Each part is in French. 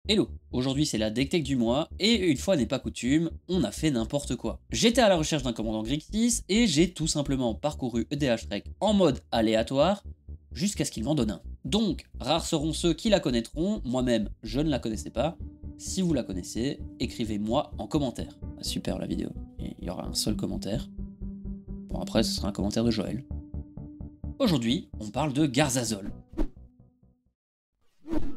Hello, aujourd'hui c'est la deck tech du mois, et une fois n'est pas coutume, on a fait n'importe quoi. J'étais à la recherche d'un commandant Grixis, et j'ai tout simplement parcouru EDH Rec en mode aléatoire, jusqu'à ce qu'il m'en donne un. Donc, rares seront ceux qui la connaîtront, moi-même je ne la connaissais pas. Si vous la connaissez, écrivez-moi en commentaire. Ah, super la vidéo, et il y aura un seul commentaire. Bon après ce sera un commentaire de Joël. Aujourd'hui, on parle de Garzazol.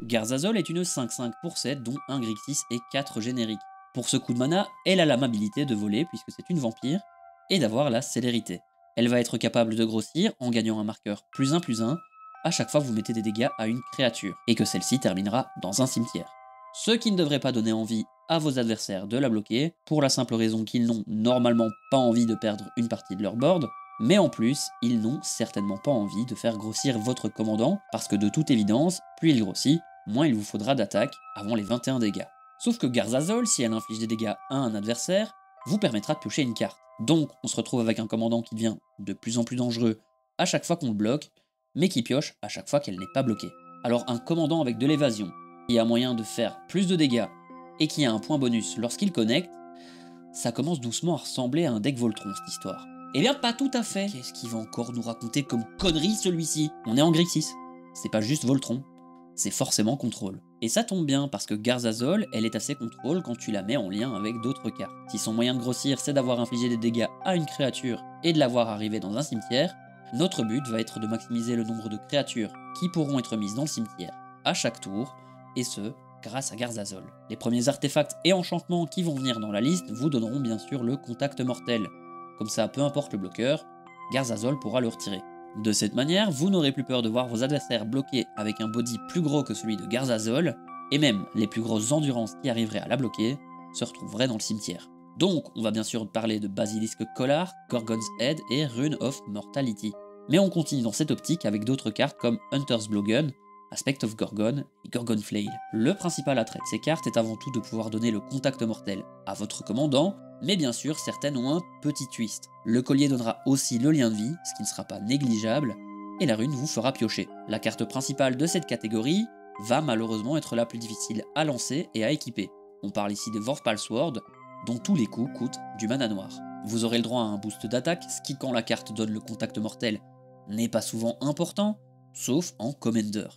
Garzazol est une 5/5 pour 7 dont un Grixis et 4 génériques. Pour ce coup de mana, elle a l'amabilité de voler puisque c'est une vampire, et d'avoir la célérité. Elle va être capable de grossir en gagnant un marqueur +1/+1 à chaque fois que vous mettez des dégâts à une créature, et que celle-ci terminera dans un cimetière. Ce qui ne devrait pas donner envie à vos adversaires de la bloquer, pour la simple raison qu'ils n'ont normalement pas envie de perdre une partie de leur board, mais en plus, ils n'ont certainement pas envie de faire grossir votre commandant, parce que de toute évidence, plus il grossit, moins il vous faudra d'attaque avant les 21 dégâts. Sauf que Garzazol, si elle inflige des dégâts à un adversaire, vous permettra de piocher une carte. Donc on se retrouve avec un commandant qui devient de plus en plus dangereux à chaque fois qu'on le bloque, mais qui pioche à chaque fois qu'elle n'est pas bloquée. Alors un commandant avec de l'évasion, qui a moyen de faire plus de dégâts, et qui a un point bonus lorsqu'il connecte, ça commence doucement à ressembler à un deck Voltron cette histoire. Eh bien pas tout à fait. Qu'est-ce qu'il va encore nous raconter comme connerie celui-ci? On est en Grixis, c'est pas juste Voltron, c'est forcément contrôle. Et ça tombe bien parce que Garzazol, elle est assez contrôle quand tu la mets en lien avec d'autres cartes. Si son moyen de grossir c'est d'avoir infligé des dégâts à une créature et de l'avoir arrivé dans un cimetière, notre but va être de maximiser le nombre de créatures qui pourront être mises dans le cimetière à chaque tour, et ce, grâce à Garzazol. Les premiers artefacts et enchantements qui vont venir dans la liste vous donneront bien sûr le contact mortel. Comme ça, peu importe le bloqueur, Garzazol pourra le retirer. De cette manière, vous n'aurez plus peur de voir vos adversaires bloqués avec un body plus gros que celui de Garzazol, et même les plus grosses endurances qui arriveraient à la bloquer se retrouveraient dans le cimetière. Donc, on va bien sûr parler de Basilisque Collar, Gorgon's Head et Rune of Mortality. Mais on continue dans cette optique avec d'autres cartes comme Hunter's Blowgun, Aspect of Gorgon et Gorgon Flail. Le principal attrait de ces cartes est avant tout de pouvoir donner le contact mortel à votre commandant, mais bien sûr certaines ont un petit twist. Le collier donnera aussi le lien de vie, ce qui ne sera pas négligeable, et la rune vous fera piocher. La carte principale de cette catégorie va malheureusement être la plus difficile à lancer et à équiper. On parle ici de Vorpal Sword, dont tous les coups coûtent du mana noir. Vous aurez le droit à un boost d'attaque, ce qui quand la carte donne le contact mortel n'est pas souvent important, sauf en Commander,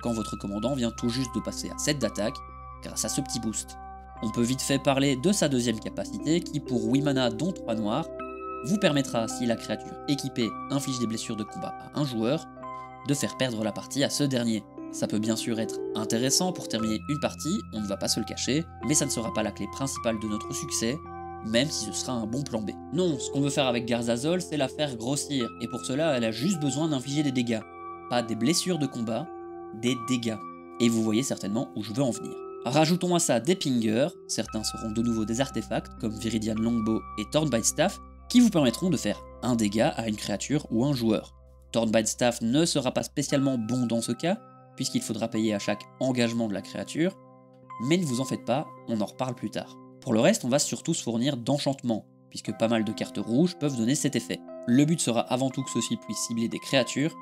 quand votre commandant vient tout juste de passer à 7 d'attaque grâce à ce petit boost. On peut vite fait parler de sa deuxième capacité qui, pour 8 mana dont 3 noirs, vous permettra, si la créature équipée inflige des blessures de combat à un joueur, de faire perdre la partie à ce dernier. Ça peut bien sûr être intéressant pour terminer une partie, on ne va pas se le cacher, mais ça ne sera pas la clé principale de notre succès, même si ce sera un bon plan B. Non, ce qu'on veut faire avec Garzazol, c'est la faire grossir, et pour cela, elle a juste besoin d'infliger des dégâts. Pas des blessures de combat, des dégâts. Et vous voyez certainement où je veux en venir. Rajoutons à ça des pingers, certains seront de nouveau des artefacts comme Viridian Longbow et Thornbite Staff, qui vous permettront de faire un dégât à une créature ou un joueur. Thornbite Staff ne sera pas spécialement bon dans ce cas, puisqu'il faudra payer à chaque engagement de la créature, mais ne vous en faites pas, on en reparle plus tard. Pour le reste, on va surtout se fournir d'enchantements, puisque pas mal de cartes rouges peuvent donner cet effet. Le but sera avant tout que ceux-ci puissent cibler des créatures.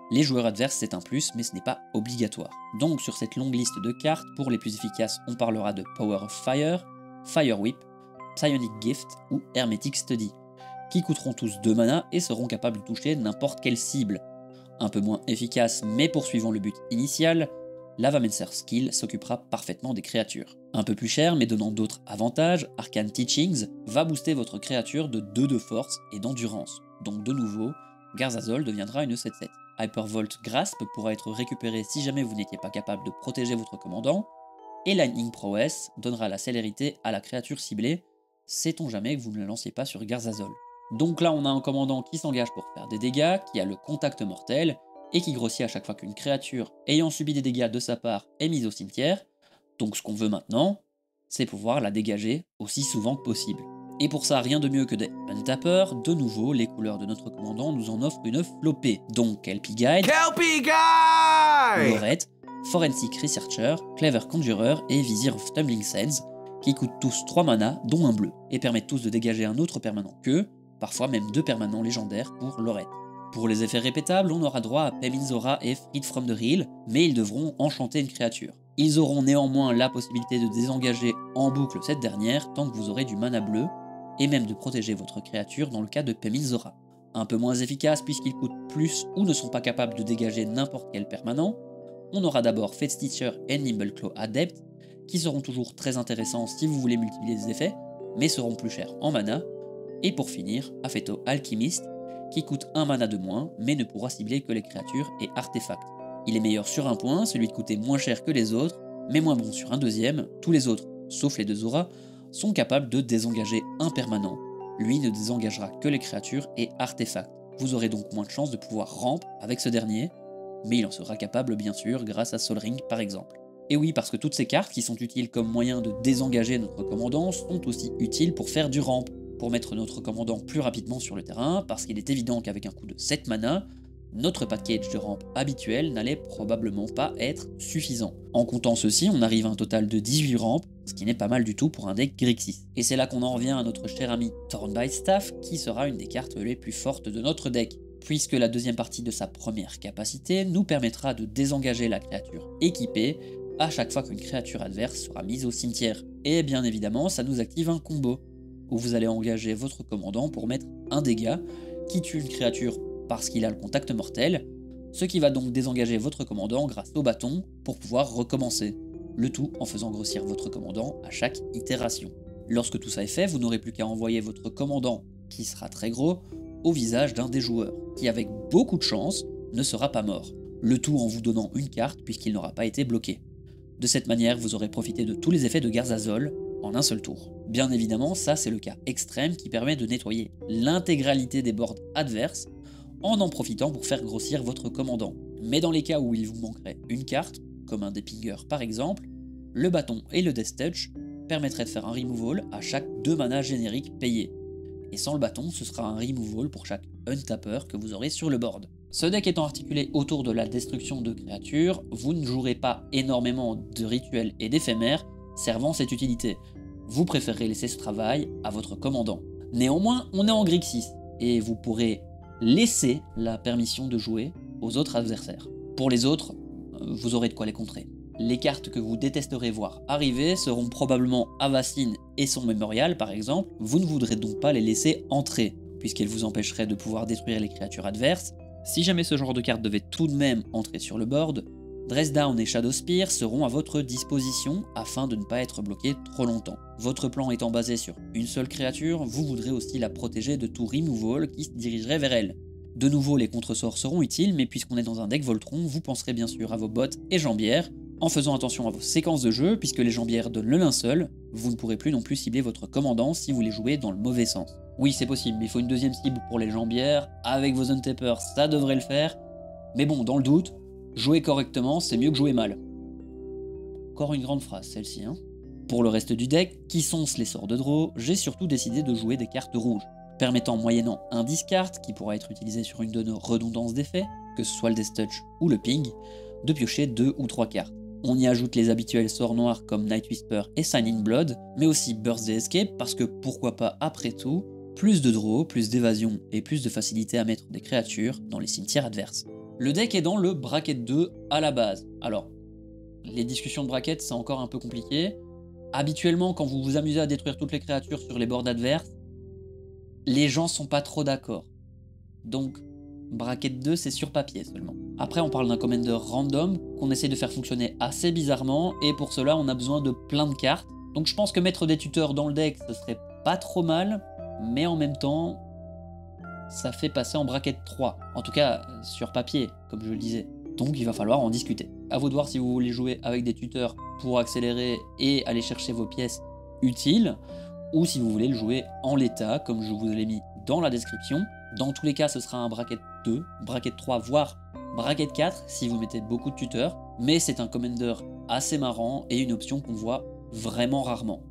Les joueurs adverses c'est un plus, mais ce n'est pas obligatoire. Donc sur cette longue liste de cartes, pour les plus efficaces, on parlera de Power of Fire, Fire Whip, Psionic Gift ou Hermetic Study, qui coûteront tous 2 mana et seront capables de toucher n'importe quelle cible. Un peu moins efficace, mais poursuivant le but initial, Lavamancer Skill s'occupera parfaitement des créatures. Un peu plus cher, mais donnant d'autres avantages, Arcane Teachings va booster votre créature de 2 de force et d'endurance. Donc de nouveau, Garzazol deviendra une 7/7. Hypervolt Grasp pourra être récupéré si jamais vous n'étiez pas capable de protéger votre commandant, et Lightning Prowess donnera la célérité à la créature ciblée, sait-on jamais que vous ne la lanciez pas sur Garzazol. Donc là on a un commandant qui s'engage pour faire des dégâts, qui a le contact mortel, et qui grossit à chaque fois qu'une créature ayant subi des dégâts de sa part est mise au cimetière, donc ce qu'on veut maintenant, c'est pouvoir la dégager aussi souvent que possible. Et pour ça, rien de mieux que des Untappers. De nouveau, les couleurs de notre commandant nous en offrent une flopée. Donc Kelpie Guide, Lorette, Forensic Researcher, Clever Conjurer et Vizier of Tumbling Sands, qui coûtent tous 3 mana, dont un bleu, et permettent tous de dégager un autre permanent qu'eux, parfois même 2 permanents légendaires pour Lorette. Pour les effets répétables, on aura droit à Peminzora et Freed from the Reel, mais ils devront enchanter une créature. Ils auront néanmoins la possibilité de désengager en boucle cette dernière tant que vous aurez du mana bleu, et même de protéger votre créature dans le cas de Pemin Zora. Un peu moins efficace puisqu'ils coûtent plus ou ne sont pas capables de dégager n'importe quel permanent, on aura d'abord Fate Stitcher et Nimbleclaw Adept, qui seront toujours très intéressants si vous voulez multiplier les effets, mais seront plus chers en mana, et pour finir, Affetto Alchemist, qui coûte un mana de moins, mais ne pourra cibler que les créatures et artefacts. Il est meilleur sur un point, celui de coûter moins cher que les autres, mais moins bon sur un deuxième, tous les autres, sauf les deux Zora, sont capables de désengager un permanent. Lui ne désengagera que les créatures et artefacts. Vous aurez donc moins de chances de pouvoir ramp avec ce dernier, mais il en sera capable bien sûr grâce à Sol Ring par exemple. Et oui, parce que toutes ces cartes qui sont utiles comme moyen de désengager notre commandant sont aussi utiles pour faire du ramp, pour mettre notre commandant plus rapidement sur le terrain, parce qu'il est évident qu'avec un coût de 7 mana, notre package de ramp habituel n'allait probablement pas être suffisant. En comptant ceci, on arrive à un total de 18 rampes, ce qui n'est pas mal du tout pour un deck Grixis. Et c'est là qu'on en revient à notre cher ami Thornbite Staff, qui sera une des cartes les plus fortes de notre deck, puisque la deuxième partie de sa première capacité nous permettra de désengager la créature équipée à chaque fois qu'une créature adverse sera mise au cimetière. Et bien évidemment, ça nous active un combo, où vous allez engager votre commandant pour mettre un dégât qui tue une créature parce qu'il a le contact mortel, ce qui va donc désengager votre commandant grâce au bâton pour pouvoir recommencer, le tout en faisant grossir votre commandant à chaque itération. Lorsque tout ça est fait, vous n'aurez plus qu'à envoyer votre commandant, qui sera très gros, au visage d'un des joueurs, qui avec beaucoup de chance ne sera pas mort, le tout en vous donnant une carte puisqu'il n'aura pas été bloqué. De cette manière, vous aurez profité de tous les effets de Garzazol en un seul tour. Bien évidemment, ça c'est le cas extrême qui permet de nettoyer l'intégralité des boards adverses en profitant pour faire grossir votre commandant. Mais dans les cas où il vous manquerait une carte, comme un Depinger par exemple, le bâton et le Death Touch permettraient de faire un removal à chaque 2 mana génériques payés. Et sans le bâton, ce sera un removal pour chaque untapper que vous aurez sur le board. Ce deck étant articulé autour de la destruction de créatures, vous ne jouerez pas énormément de rituels et d'éphémères servant cette utilité. Vous préférez laisser ce travail à votre commandant. Néanmoins, on est en Grixis, et vous pourrez laisser la permission de jouer aux autres adversaires. Pour les autres, vous aurez de quoi les contrer. Les cartes que vous détesterez voir arriver seront probablement Avacyn et son mémorial par exemple, vous ne voudrez donc pas les laisser entrer, puisqu'elles vous empêcheraient de pouvoir détruire les créatures adverses. Si jamais ce genre de carte devait tout de même entrer sur le board, Dressdown et Shadowspear seront à votre disposition afin de ne pas être bloqués trop longtemps. Votre plan étant basé sur une seule créature, vous voudrez aussi la protéger de tout removal qui se dirigerait vers elle. De nouveau, les contresorts seront utiles, mais puisqu'on est dans un deck Voltron, vous penserez bien sûr à vos bottes et jambières, en faisant attention à vos séquences de jeu, puisque les jambières donnent le linceul, vous ne pourrez plus non plus cibler votre commandant si vous les jouez dans le mauvais sens. Oui, c'est possible, mais il faut une deuxième cible pour les jambières, avec vos untappers, ça devrait le faire, mais bon, dans le doute, jouer correctement, c'est mieux que jouer mal. Encore une grande phrase, celle-ci, hein. Pour le reste du deck, qui sont les sorts de draw, j'ai surtout décidé de jouer des cartes rouges, permettant moyennant un discard, qui pourra être utilisé sur une de nos redondances d'effets, que ce soit le Death Touch ou le Ping, de piocher 2 ou 3 cartes. On y ajoute les habituels sorts noirs comme Night Whisper et Sign in Blood, mais aussi Birthday Escape, parce que pourquoi pas après tout, plus de draw, plus d'évasion et plus de facilité à mettre des créatures dans les cimetières adverses. Le deck est dans le bracket 2 à la base. Alors, les discussions de bracket c'est encore un peu compliqué. Habituellement, quand vous vous amusez à détruire toutes les créatures sur les boards adverses, les gens sont pas trop d'accord. Donc, bracket 2 c'est sur papier seulement. Après on parle d'un commander random qu'on essaie de faire fonctionner assez bizarrement, et pour cela on a besoin de plein de cartes. Donc je pense que mettre des tuteurs dans le deck ce serait pas trop mal, mais en même temps ça fait passer en bracket 3, en tout cas sur papier comme je le disais. Donc il va falloir en discuter. À vous de voir si vous voulez jouer avec des tuteurs pour accélérer et aller chercher vos pièces utiles, ou si vous voulez le jouer en l'état comme je vous l'ai mis dans la description. Dans tous les cas ce sera un bracket 2, bracket 3 voire bracket 4 si vous mettez beaucoup de tuteurs, mais c'est un commander assez marrant et une option qu'on voit vraiment rarement,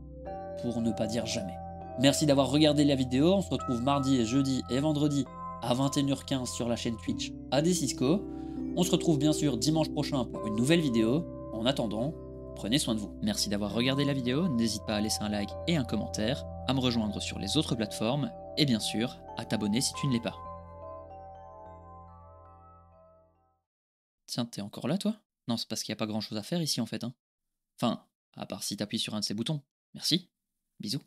pour ne pas dire jamais. Merci d'avoir regardé la vidéo, on se retrouve mardi et jeudi et vendredi à 21h15 sur la chaîne Twitch ADCisco. On se retrouve bien sûr dimanche prochain pour une nouvelle vidéo. En attendant, prenez soin de vous. Merci d'avoir regardé la vidéo, n'hésite pas à laisser un like et un commentaire, à me rejoindre sur les autres plateformes, et bien sûr, à t'abonner si tu ne l'es pas. Tiens, t'es encore là toi? Non, c'est parce qu'il n'y a pas grand chose à faire ici en fait, hein. Enfin, à part si t'appuies sur un de ces boutons. Merci, bisous.